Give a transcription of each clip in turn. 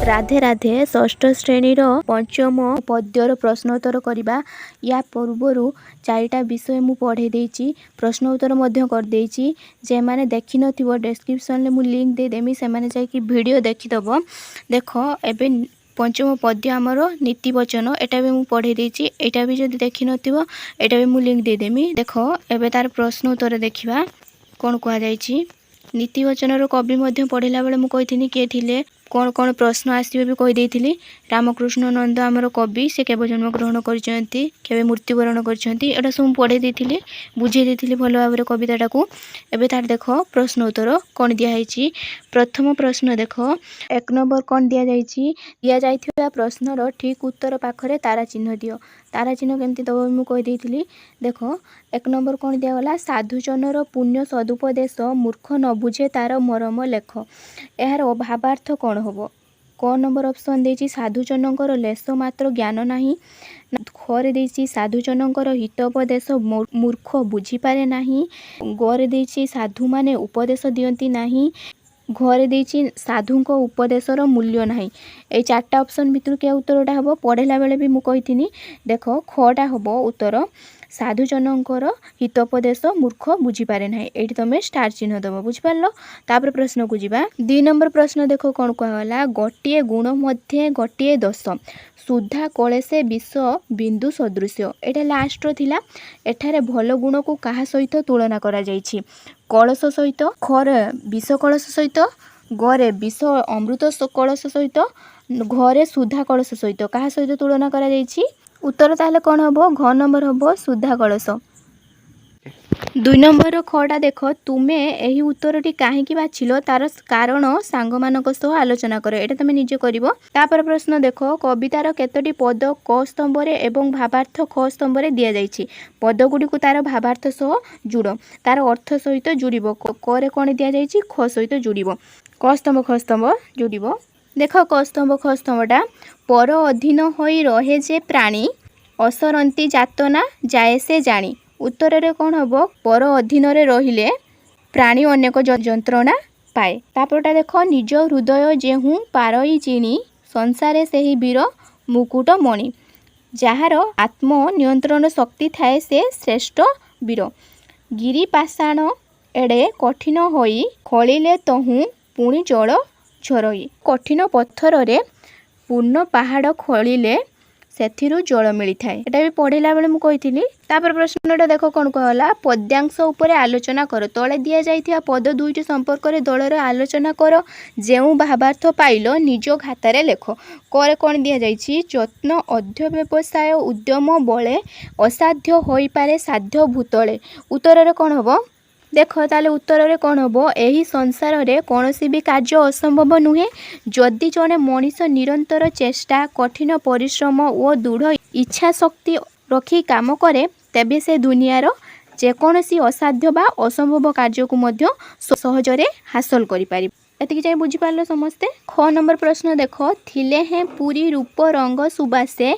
राधे राधे षष्ठ श्रेणीर पंचम पद्यर प्रश्नोत्तर करवा। या पूर्वर चारिटा विषय मु पढ़े देछि, प्रश्नोत्तर मध्य कर देछि। जे माने देखि नथिबो डिस्क्रिप्शन ले मु लिंक दे देमी, से माने जाय कि वीडियो देखि दबो। देखो एबे पंचम पद्य आमर नीति वचन एटा भी मु पढ़े देछि, एटा भी जदि देखि नथिबो एटा भी मु लिंक दे देमी। देखो एबे तार प्रश्नोत्तर देखिबा कोन कुआ जायछि। नीति वचन कवि मध्य पढ़ला बेले मु कहिथिनी के थिले, कौन कौन प्रश्न आसवे भी कहीदेली। रामकृष्ण नंद आमर कवि, से केवे जन्म ग्रहण करछंती, केवे मृत्युवरण करछंती, एटा सब पढ़े देथिले, बुझे देथिले भलो भाबरे कविताटा को। एबे तार देखो प्रश्न उत्तर कोन दिया हैछि। प्रथम प्रश्न देखो, एक नंबर कोन दिया जायछि। दिया जायथिबा प्रश्नर ठीक उत्तर पाखरे तारा चिन्ह दियो। तारा चिन्ह केमती दबो मु कहि देथिली। देखो एक नंबर कोन दिया गला, साधुजनर पुण्य सदुपदेश मूर्ख न बुझे तार मरम लेख। एहार भावार्थ कोन होबो। क नंबर ऑप्शन देछि, साधुजनकर लेस मात्र ज्ञान नाही। खरे देछि, साधुजनकर हितोपदेश मूर्ख बुझी पारे नाही। गरे देछि, साधु माने उपदेश दियंती नाही। घरे देछि, साधुको उपदेशर मूल्य नाही। ए चारटा ऑप्शन भितर के उत्तरटा हबो। पढ़ेला बेले भी मु कहिथिनी। देखो खटा हबो उत्तर, साधुजनकर हितोपदेश मूर्ख बुझी पारे नाही। एठी तमे स्टार चिन्ह दबो, बुझि पारलो। तापर प्रश्न को जिबा। 2 नंबर प्रश्न देखो कोन कहला, गोटिए गुण मध्ये गोटिए दोष, सुधा कलेसे विष बिंदु सदृश। एटा लास्ट रो थिला। एठारे भलो गुण को काहा सहित तुलना करा जायछि। कलश सहित, खरे विष कलश सहित, गरे विष अमृत कलश सहित, घरे सुधा कलश सहित काहा सहित तुलना करा जायछि। उत्तर ताले कोन हबो, घ नंबर हबो सुधा कलश। 2 नंबर खटा देखो, तुमे एही उत्तरटी काहेकि बाछिलो तार कारण सांग मानक सह आलोचना करो। एटा तमे निजे करिवो। तापर प्रश्न देखो, कवितार केतोटी पद क स्तंभ रे एवं भावार्थ ख स्तंभ रे दिया जायछि। पद गुडी को तार भावार्थ सह जुड़ो, तार अर्थ सहित जुड़िबो। क रे कोन दिया जायछि, ख सहित जुड़िबो। क स्तंभ ख स्तंभ जुड़िबो। देखो क स्तंभ ख स्तंभटा, पर अधीन होई रहे जे प्राणी, असरंती जातना जाए से जानी। उत्तर रे कोन हबो, पर अधीन रे रहिले प्राणी अनेक जंत्रणा पाए। तापरटा देखो, निज हृदय जेहू पारई चिनी, संसारे सेही वीर मुकुट मणि। जହାର आत्म नियंत्रण शक्ति थाए से श्रेष्ठ वीर। गिरी पाषाण एडे कठिन होई, खलिले तहु पुणी जल झरई। कठिन पत्थर रे पूर्ण पहाड़ खलिले सेथिरु जल मिली थाए। एटा भी पढ़ेला बेले मु कहिथिली। तापर प्रश्नटा देखो कोन कहला, पद्यांश उपरे आलोचना करो। तळे दिया जाइथिया पद दुईटी संपर्क रे दଳରେ आलोचना करो। जेउ भावार्थ पाइलो निज खातारे लेखो। करे कोन दिया जाइछि, यत्न अध्य व्यवसाय उद्यम बळे असाध्य होई पारे साध्य भूतळे। उत्तर रे कोन हबो। देखो ताले उत्तर रे कोन हबो, एही संसार रे कोनोसी भी कार्य असंभव नुहे। जदि जने मनीष निरंतर चेष्टा, कठिन परिश्रम और दृढ़ इच्छा शक्ति रखी काम करे, तेबे से दुनियार जेकोनोसी असाध्य बा असंभव कार्य को मध्य सहजरे हासिल करि पारि। एतिकी जाय बुझी पारलो समस्ते। ख नंबर प्रश्न देखो, थिले हैं पूरी रूप रंग सुबासे,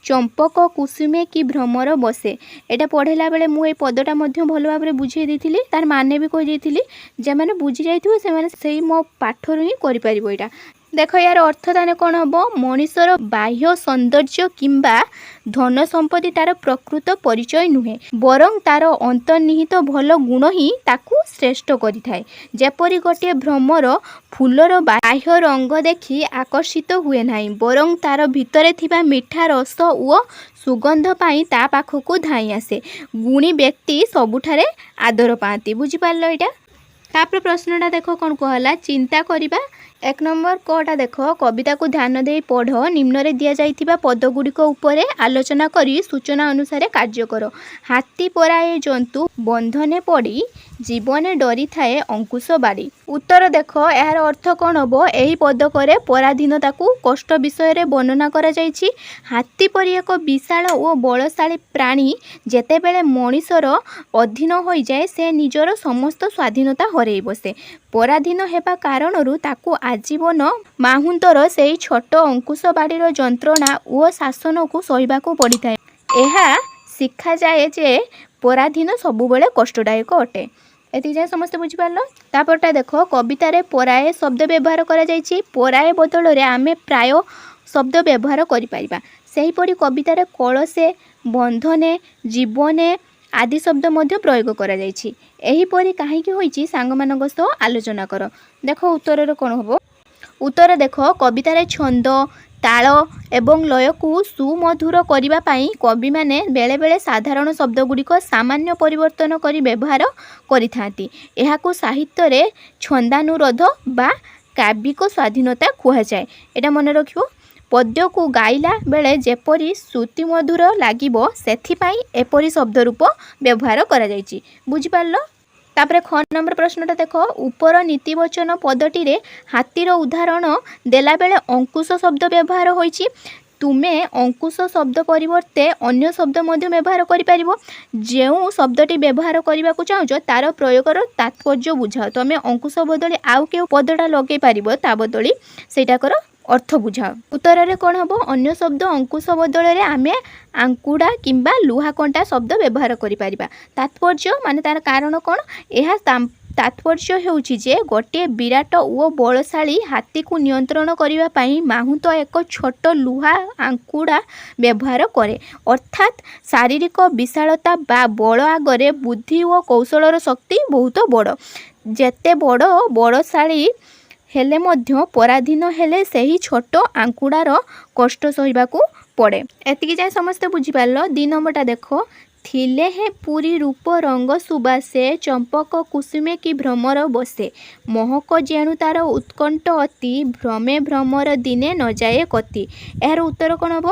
चंपक कुसुमे की भ्रमर बसे। एटा पढ़ेला बेले मु ए पदटा मध्य भलो भाबरे बुझे देथिली, तार माने भी कहि देथिली। जे माने बुझी जाइथिबो से माने सेही मो पाठरु ही करि पारिबो। एटा देखो यार अर्थ ताने कोन हबो, मनुष्यर बाह्य सौंदर्य किंबा धन संपत्ति तार प्रकृत परिचय नुहे, बरं तार अंतर्निहित भल गुण ही ताकू श्रेष्ठ करि थाए। जेपरि गोटे भ्रमर फूलर बाह्य रंग देखि आकर्षित हुए नाही, बरं तार भितरे थिबा मिठा रस ओ सुगंध पाई ता पाखकू धाई आसे। गुणी व्यक्ति सबुठारे आदर पाती। बुझी पारलो एटा। तापर प्रश्नटा देखो कोन कहला, चिंता करिबा। 1 नंबर कटा देखो, कविता को ध्यान दे पढ़। निम्न रे दिया जाइथिबा पद गुड़िक उपरे आलोचना करी सूचना अनुसार कार्य करो। हाथी पराए जंतु बंधने पड़ी, जीवने डरी थाए अंकुश बाड़ी। उत्तर देखो, यार अर्थ कौन हबो, एही पदकरे पराधीनता को कष्ट विषय रे वर्णना करा जाइछि। हाथी परि एक विशाल और बलशाली प्राणी जेतेबेले मनीषर अधीन हो जाए, से निजर समस्त स्वाधीनता हरई बसे। पराधीन हेबा कारणरू ताकू आजीवन माहुंतर सेही छोट अंकुश बाड़ीर जंत्रणा और शासन को सहिबाकू पड़ी थाए। एहा शिखा जाए जे पराधीन सबुबेले कष्टदायक अटे। एति जाए समस्त बुझिपार। तापरटा देख कवितार पराए शब्द व्यवहार करा जाइछि। पराए बदल रे आमे प्राय शब्द व्यवहार करिपारिबा। सेहीपरि कवितार कलसे बंधने जीवने आदि शब्द मध्य प्रयोग करा जाइछि। एहीपरि काहीकि होइछि सांगमानक सह आलोचना कर। देख उत्तर कोन हबो। उत्तर देख कवितार छंद ताल एवं लय को सुमधुर करने पाई कवि माने बेले बेले साधारण शब्द गुड़िक सामान्य परिवर्तन करी व्यवहार करिथांती। एहाकु साहित्य रे छंदानुरोध बा काव्यिक स्वाधीनता कुहाଯାଏ। एटा मन रखिबो। पद्य को गाइला बेले जेपरी श्रुति मधुर लागिबो सेथिपाई एपरी शब्द रूप व्यवहार करा जाइछि। बुझि पारलो। तापरे ख नंबर प्रश्नटा देख उपर नीतिवचन पदटी रे हाथीर उदाहरण देला बेले अंकुश शब्द व्यवहार होइछि। तुमे अंकुश शब्द परिवर्ते अन्य शब्द मध्य व्यवहार करि परिबो। जेउ शब्दटी व्यवहार करबा को चाहछो तार प्रयोगर तात्पर्य बुझाओ। तमे अंकुश बदली आउ के पदटा लगे पारिबो ता बदली सेटा कर अर्थ बुझाओ। उत्तर रे कोन हबो अन्य शब्द अंकुश बदल रे आमे आंकुड़ा किंबा लुहा कंटा शब्द व्यवहार करि परिबा। तात्पर्य माने तार कारण कोन एहा तात्पर्य हेउछि जे गोटे विराट ओ बलशाली हाथी को नियंत्रण करिबा पई माहुत एक छोट लुहा आंकुड़ा व्यवहार करे। अर्थात शारीरिक विशालता बा बल आगरे बुद्धि और कौशलर शक्ति बहुत बड़। जेते बड़ बलशाली हेले मध्य पराधीन हेले सही छोट आंकुड़ार कष्ट सहिबाकू पड़े। एतिकी जाए समस्त बुझिपारल। 2 नंबरटा देख थिले हे पूरी रूप रंग सुबासे चंपक कुसुमे की भ्रमर बसे महक जेणु तार उत्कंठ अति भ्रमे भ्रमर दिने न जाए कति। यार उत्तर कौन हम।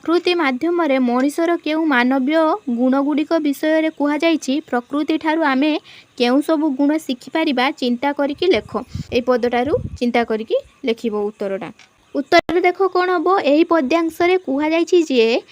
प्रकृति माध्यम रे मनीषर केउ मानवीय गुणगुड़िक विषय रे कुहा जाइछि। प्रकृति ठारू आमे केउ सब गुण शिखि पारिबा चिंता करिकि लेख। ए पदटारू चिंता करिकि लेखिबो उत्तरटा। उत्तर देखो कौन हम। एही पद्यांश रे कुहा जाइछि जे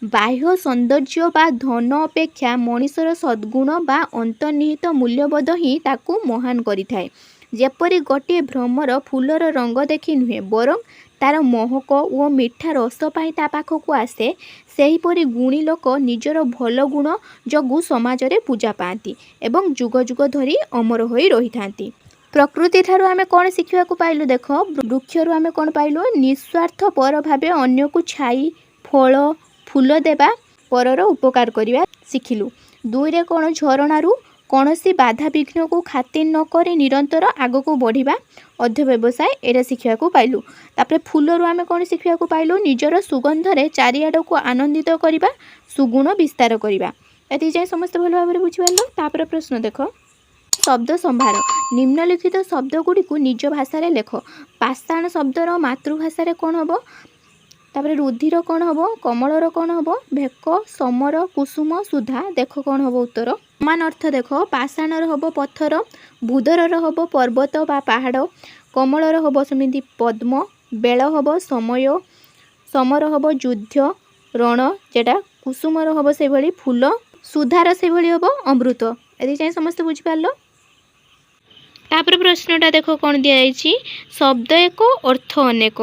बाह्य सौंदर्य बा धन अपेक्षा मनीषर सद्गुण बा अंतर्निहित मूल्यबोध ही ताकू महान करिथाए। जेपरि गोटे भ्रमर फूलर रंग देखि नुहे बरं तार महक और मिठा रस पाई ता पाखकू आसे सेहीपरि गुणी लोक निजर भल गुण जगू समाज रे पूजा पाती एवं जुग जुग धरी अमर होई रही थांती। प्रकृति ठारू आमे कौन शिखिबा को पाइलु। देख वृक्षरु आमे कौन पाइलु निस्वार्थ पर भावे अन्य को छाई फल फूल देवा परर उपकार करिबा शिखिलु। 2 रे कौन झरणारू कौनसी बाधा विघ्न को खातिर न करी निरंतर आग को बढ़िबा अध्य व्यवसाय एटा शिखिबा को पाइलु। तापरे फूलरू आमे कौन शिखिबा को पाइलु निजर सुगंध रे चारिआड को आनंदित करिबा सुगुण विस्तार करिबा। एति जाय समस्त भल भाबरे बुझिबारलो। तापरे प्रश्न देख शब्द संभार निम्नलिखित शब्द गुडी को निज भाषा रे लेख। पाषाण शब्दर मातृभाषा रे कौन हबो। तापरे रुधिर कौन हबो कमलर कौन हबो भेक समर कुसुम सुधा। देख कौन हबो उत्तर। समान अर्थ देख पाषाणर हबो पत्थर बुधरर हबो पर्वत बा पहाड़ कमलर हबो समिति पद्म बेल हबो समय समर हबो युद्ध रण जेटा कुसुमर हबो से भली फूल सुधार से भली हबो अमृत। एदि चाहे समस्त बुझि पारलो। तापर प्रश्नटा देख कौन दिया जाइछि शब्द एक अर्थ अनेक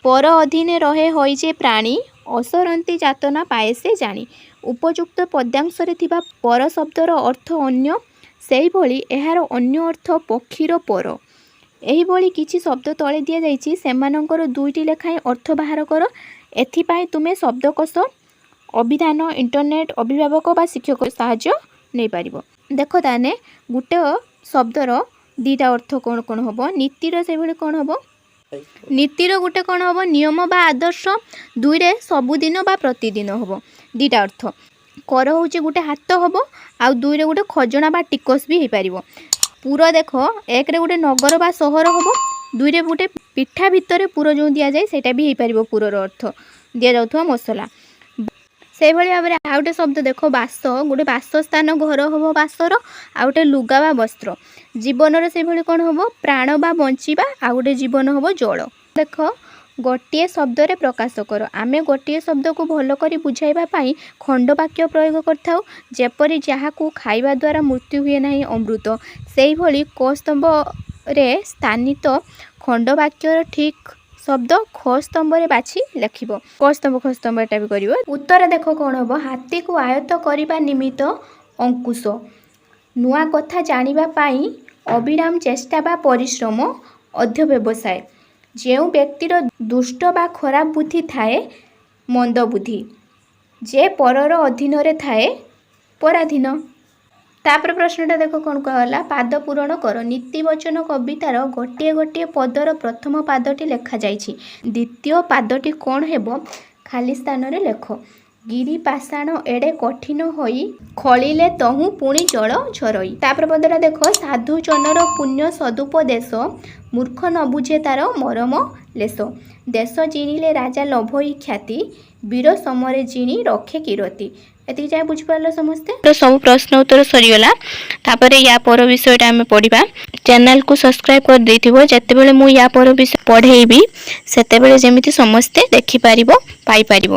पर अधीने रहे होइजे प्राणी असरंती जातना पाए से जानी। उपयुक्त पद्यांश रे थिबा पर शब्दर अर्थ अन्य सेही भली एहार अन्य अर्थ पक्षीर पर। एही भली किछि शब्द तळे दिया जाइछि सेमानंकर 2टी लेखाएं अर्थ बाहर कर। एथिपाई तुमे शब्दकोश अभिधान इंटरनेट अभिभावक बा शिक्षक साहाय्य नै पारिबो। देखो ताने गुटे शब्दर 2टा अर्थ कोन कोन हबो। नीतिर से भली कोन हबो नीतिर गोटे कौन हम नियम बा आदर्श 2 रे सबुदिन बा प्रतिदिन हम 2टा अर्थ। कर हूँ गोटे हाथ हम आउ 2 रे गोटे खजना बा टिकस भी हो पार। पुर देख 1 रे गोटे नगर बा सहर हम 2 रे गोटे पिठा भितर पुर जो दि जाए सेटा भी हो पार। पुरर अर्थ दि जाउथवा मसला से भाई भाव में आउ गोटे शब्द देख बास गोटे बासस्थान घर हम बासर आउ गोटे लुगा बा वस्त्र। जीवन से भाई कौन हम प्राण बा बंचीबा आउ गोटे जीवन हम जल। देख गोटे शब्द रे प्रकाश कर आमे गोटे शब्द को भल करी बुझाइबा पाई खंड वाक्य प्रयोग करथाउ। जेपरि जहाकू खाइबा द्वारा मृत्यु हुए नाही अमृत सेही भली क स्तंभ रे स्थानित खंड वाक्यर ठीक शब्द ख स्तंभ रे बाछि लिखिबो। क स्तंभ ख स्तंभ एटा भी करिवो। उत्तर देखो कौन हम हाथी को आयत्त करिबा निमित्त अंकुश ନୂଆ କଥା ଜାଣିବା ପାଇଁ ଅବିରାମ ଚେଷ୍ଟା ବା ପରିଶ୍ରମ ଅଧ୍ୟବସାୟ। ଯେଉଁ ବ୍ୟକ୍ତିର ଦୁଷ୍ଟ ବା ଖରାପ ବୁଦ୍ଧି ଥାଏ ମନ୍ଦ ବୁଦ୍ଧି। ଯେ ପରର ଅଧୀନରେ ଥାଏ ପରାଧୀନ। ତାପରେ ପ୍ରଶ୍ନଟା ଦେଖ କ'ଣ କୁହାଗଲା, ପାଦ ପୂରଣ କର। ନୀତିବଚନ କବିତାର ଗୋଟିଏ ଗୋଟିଏ ପଦର ପ୍ରଥମ ପାଦଟି ଲେଖାଯାଇଛି। ଦ୍ୱିତୀୟ ପାଦଟି କ'ଣ ହେବ? ଖାଲି ସ୍ଥାନରେ ଲେଖ। ଗିରି ପାଷାଣ ଏଡ଼େ କଠିନ ହୋଇ ଖଳିଲେ ତହୁଁ ପୁଣି ଜଳ ଝରଇ। ତାପରେ ପଦଟା ଦେଖ, ସାଧୁ ଜନର ପୁଣ୍ୟ ସଦୁପଦେଶ ମୂର୍ଖ ନ ବୁଝେ ତାର ମରମ ଲେଶ। ଦେଶ ଜିଣିଲେ ରାଜା ଲୋଭଇ ଖ୍ୟାତି ବୀର ସମରେ ଜିଣି ରଖେ କିରତି। ଏତିକି ଯାଏ ବୁଝିପାରିଲ ସମସ୍ତେ? ତ ସବୁ ପ୍ରଶ୍ନ ଉତ୍ତର ସରିଗଲା। ତାପରେ ୟା ପର ବିଷୟଟା ଆମେ ପଢ଼ିବା। ଚ୍ୟାନେଲକୁ ସବସ୍କ୍ରାଇବ୍ କରିଦେଇଥିବ। ଯେତେବେଳେ ମୁଁ ୟା ପର ବିଷୟ ପଢ଼େଇବି ସେତେବେଳେ ଯେମିତି ସମସ୍ତେ ଦେଖିପାରିବ, ପାଇପାରିବ।